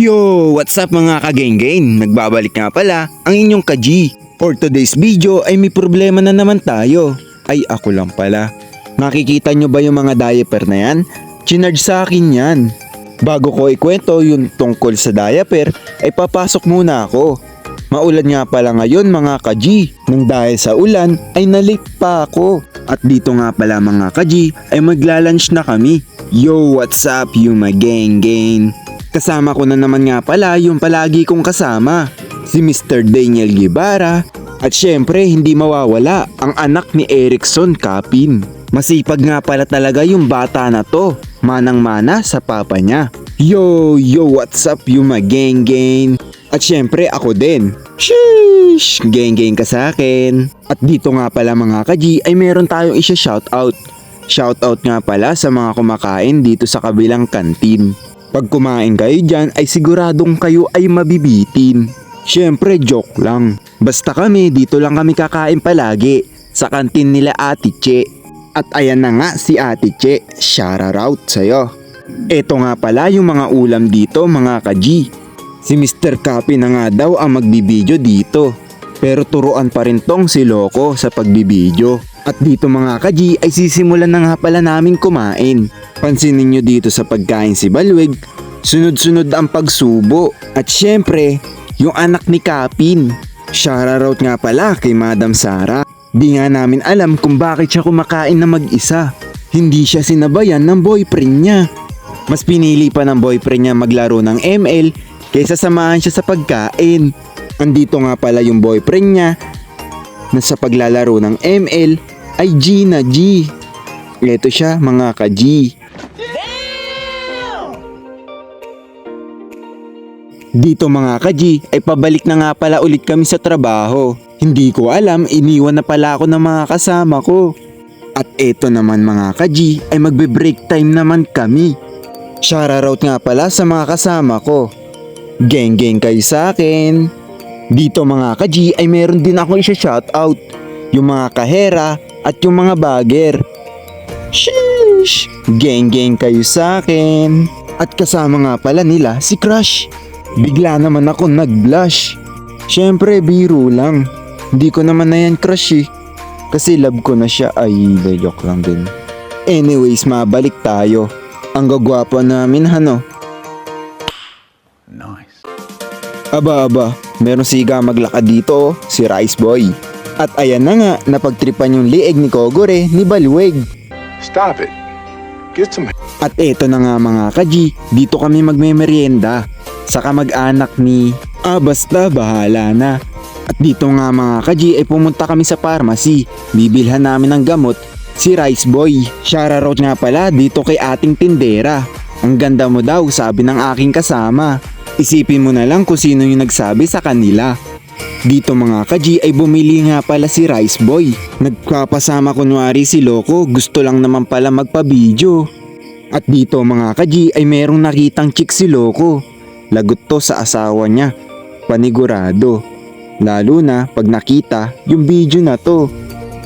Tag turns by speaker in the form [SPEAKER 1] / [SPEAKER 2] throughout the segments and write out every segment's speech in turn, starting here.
[SPEAKER 1] Yo! What's up mga ka-geng-geng? Nagbabalik nga pala ang inyong ka-G. For today's video ay may problema na naman tayo. Ay ako lang pala. Nakikita nyo ba yung mga diaper na yan? Chinarge sa akin yan. Bago ko ikwento yung tungkol sa diaper ay papasok muna ako. Maulan nga pala ngayon mga ka-G. Nang dahil sa ulan ay nalate pa ako. At dito nga pala mga ka-G ay magla-lunch na kami. Yo! What's up you mga geng-geng? Kasama ko na naman nga pala yung palagi kong kasama, si Mr. Daniel Guevara. At syempre hindi mawawala ang anak ni Erickson Capin. Masipag nga pala talaga yung bata na to, manang-mana sa papa niya. Yo, what's up yung mga geng-geng? At syempre ako din. Sheesh, geng-geng ka sa akin. At dito nga pala mga ka-G ay meron tayong isa-shoutout. Shoutout nga pala sa mga kumakain dito sa kabilang kantin. Pag kumain kayo dyan ay siguradong kayo ay mabibitin. Syempre joke lang. Basta kami dito lang kami kakain palagi sa kantin nila Ate Che. At ayan na nga si Ate Che. Shoutout sa'yo. Eto nga pala yung mga ulam dito mga ka-G. Si Mr. Capi na nga daw ang magbibideo dito. Pero turuan pa rin tong si Loco sa pagbibideo. At dito mga ka-G ay sisimulan na nga pala namin kumain. Pansinin nyo dito sa pagkain si Balweg, sunod-sunod ang pagsubo. At syempre, yung anak ni Capin. Shoutout nga pala kay Madam Sara. Di nga namin alam kung bakit siya kumakain na mag-isa. Hindi siya sinabayan ng boyfriend niya. Mas pinili pa ng boyfriend niya maglaro ng ML kaysa samahan siya sa pagkain. Andito nga pala yung boyfriend niya na sa paglalaro ng ML ay Gina G. Ito siya mga ka-G. Dito mga ka-G ay pabalik na nga pala ulit kami sa trabaho. Hindi ko alam, iniwan na pala ako ng mga kasama ko. At eto naman mga ka-G ay magbe-break time naman kami. Shoutout nga pala sa mga kasama ko. Geng-geng kayo sa akin. Dito mga ka-G ay meron din ako isa-shoutout. Yung mga kahera at yung mga bagger. Sheesh! Geng-geng kayo sa akin. At kasama nga pala nila si Crush. Bigla naman ako nag-blush. Syempre biro lang. Hindi ko naman na yan crush eh. Kasi love ko na siya. Ay, joke lang din. Anyways, mabalik tayo. Ang gagwapo namin hano.
[SPEAKER 2] Nice.
[SPEAKER 1] Aba, meron siga maglakad dito, si Rice Boy. At ayan na nga, napagtripan yung lieg ni Kogore ni Balweg.
[SPEAKER 2] Stop it. Get some.
[SPEAKER 1] At eto na nga mga ka-G, dito kami magme-merienda. Sa kamag-anak ni... basta bahala na. At dito nga mga ka-G ay pumunta kami sa pharmacy. Bibilhan namin ng gamot si Rice Boy. Shoutout nga pala dito kay ating tindera. Ang ganda mo daw, sabi ng aking kasama. Isipin mo na lang kung sino yung nagsabi sa kanila. Dito mga ka-G ay bumili nga pala si Rice Boy. Nagpapasama kunwari si Loco, gusto lang naman pala magpa-video. At dito mga ka-G ay merong nakitang chick si Loco. Lagot to sa asawa niya. Panigurado. Lalo na pag nakita yung video na to.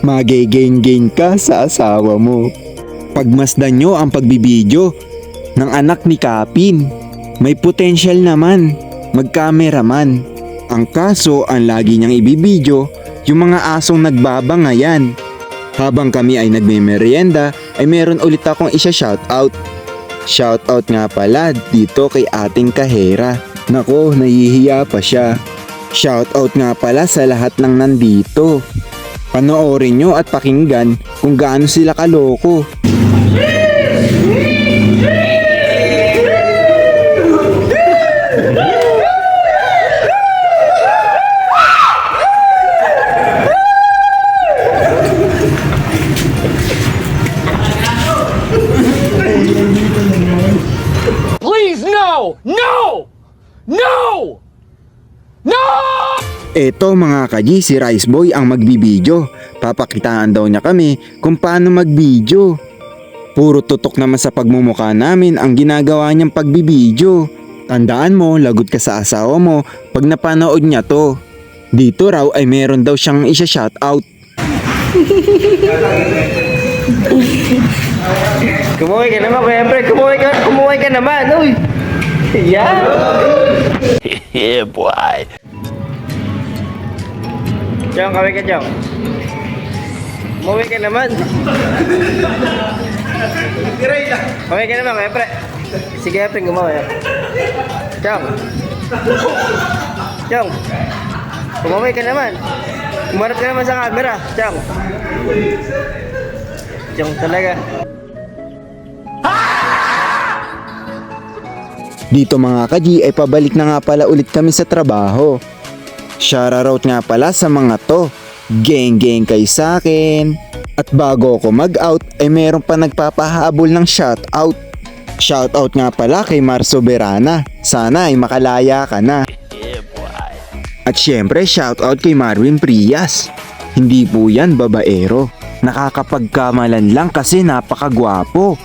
[SPEAKER 1] Magigeng-geng ka sa asawa mo. Pagmasdan nyo ang pagbibideo ng anak ni Capin. May potential naman mag-cameraman. Ang kaso ang lagi niyang ibibideo yung mga asong nagbabangayan. Habang kami ay nagme-merienda ay meron ulit akong isa-shoutout. Shoutout nga pala dito kay ating kahera. Nako, nahihiya pa siya. Shoutout nga pala sa lahat ng nandito. Panoorin nyo at pakinggan kung gaano sila kaloko.
[SPEAKER 3] Please, no! No! No! No!
[SPEAKER 1] Eto mga ka-G, si Rice Boy ang magbibideo. Papakitaan daw niya kami kung paano magbideo. Puro tutok naman sa pagmumukha namin ang ginagawa niyang pagbibideo. Tandaan mo, lagot ka sa asawa mo pag napanood niya to. Dito raw ay meron daw siyang isa-shoutout.
[SPEAKER 4] Kumuhay ka naman, kuya Fred. Kumuhay ka naman, uy. Yeah!
[SPEAKER 3] Yeah, boy.
[SPEAKER 4] Chong, kawin ka, Chong. Umuwi ka naman. Umuwi ka naman, kaya pre. Sige, pre, gumawa. Chong. Chong. Umuwi ka naman. Umarap ka naman sa camera, Chong. Chong talaga.
[SPEAKER 1] Dito mga ka-G ay pabalik na nga pala ulit kami sa trabaho. Shoutout nga pala sa mga to. Geng kay sa akin. At bago ako mag-out ay meron pa nagpapahabol ng shoutout. Shoutout nga pala kay Mar Soberana. Sana ay makalaya ka na. At syempre shoutout kay Marvin Prias. Hindi po yan babaero. Nakakapagkamalan lang kasi napakagwapo.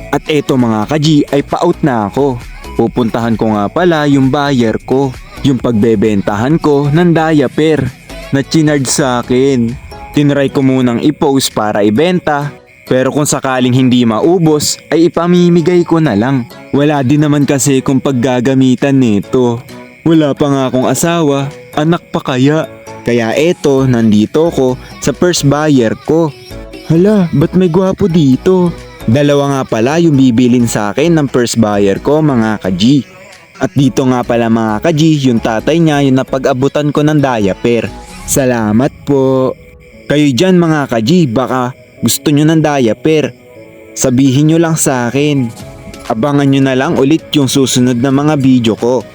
[SPEAKER 1] At eto mga ka-G ay pa-out na ako. Pupuntahan ko nga pala yung buyer ko. Yung pagbebentahan ko ng diaper na chinard sa akin. Tinry ko munang i-post para ibenta. Pero kung sakaling hindi maubos ay ipamimigay ko na lang. Wala din naman kasi kung paggagamitan nito. Wala pa nga akong asawa, anak pa kaya. Kaya eto, nandito ko sa first buyer ko. Hala, ba't may gwapo dito? Dalawa nga pala yung bibilin sa akin ng first buyer ko mga ka-G. At dito nga pala mga ka-G, yung tatay niya yung napag-abutan ko ng diaper. Salamat po. Kayo dyan mga ka-G, baka gusto nyo ng diaper. Sabihin nyo lang sa akin. Abangan nyo na lang ulit yung susunod na mga video ko.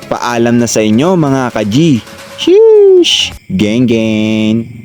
[SPEAKER 1] Paalam na sa inyo mga ka-G. Sheesh! Geng!